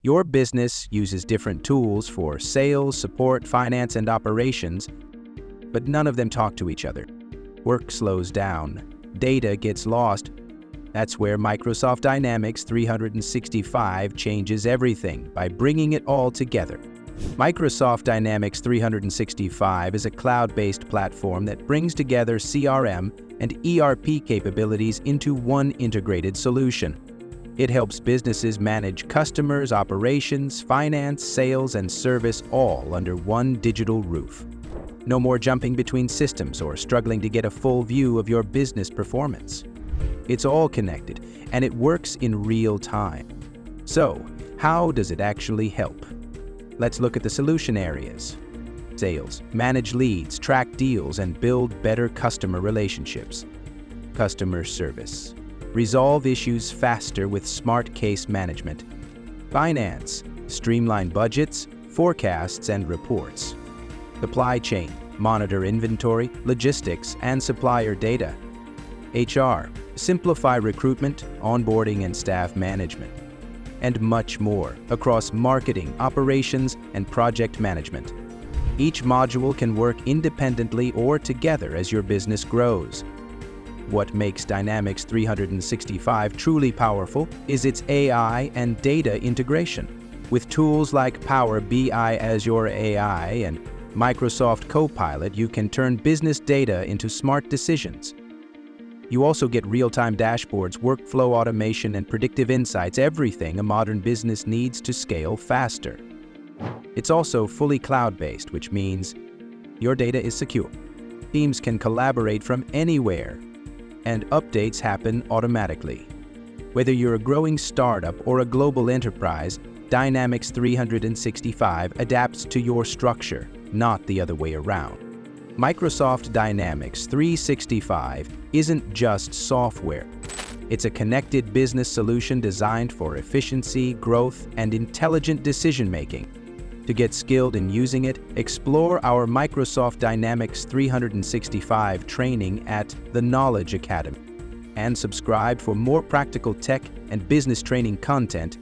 Your business uses different tools for sales, support, finance, and operations, but none of them talk to each other. Work slows down. Data gets lost. That's where Microsoft Dynamics 365 changes everything by bringing it all together. Microsoft Dynamics 365 is a cloud-based platform that brings together CRM and ERP capabilities into one integrated solution. It helps businesses manage customers, operations, finance, sales, and service all under one digital roof. No more jumping between systems or struggling to get a full view of your business performance. It's all connected, and it works in real time. So, how does it actually help? Let's look at the solution areas. Sales. Manage leads, track deals, and build better customer relationships. Customer service. Resolve issues faster with smart case management. Finance. Streamline budgets, forecasts, and reports. Supply chain. Monitor inventory, logistics, and supplier data. HR. Simplify recruitment, onboarding, and staff management. And much more across marketing, operations, and project management. Each module can work independently or together as your business grows. What makes Dynamics 365 truly powerful is its AI and data integration. With tools like Power BI as your AI and Microsoft Copilot, you can turn business data into smart decisions. You also get real-time dashboards, workflow automation, and predictive insights, everything a modern business needs to scale faster. It's also fully cloud-based, which means your data is secure. Teams can collaborate from anywhere, and updates happen automatically. Whether you're a growing startup or a global enterprise, Dynamics 365 adapts to your structure, not the other way around. Microsoft Dynamics 365 isn't just software. It's a connected business solution designed for efficiency, growth, and intelligent decision-making. To get skilled in using it, explore our Microsoft Dynamics 365 training at the Knowledge Academy, and subscribe for more practical tech and business training content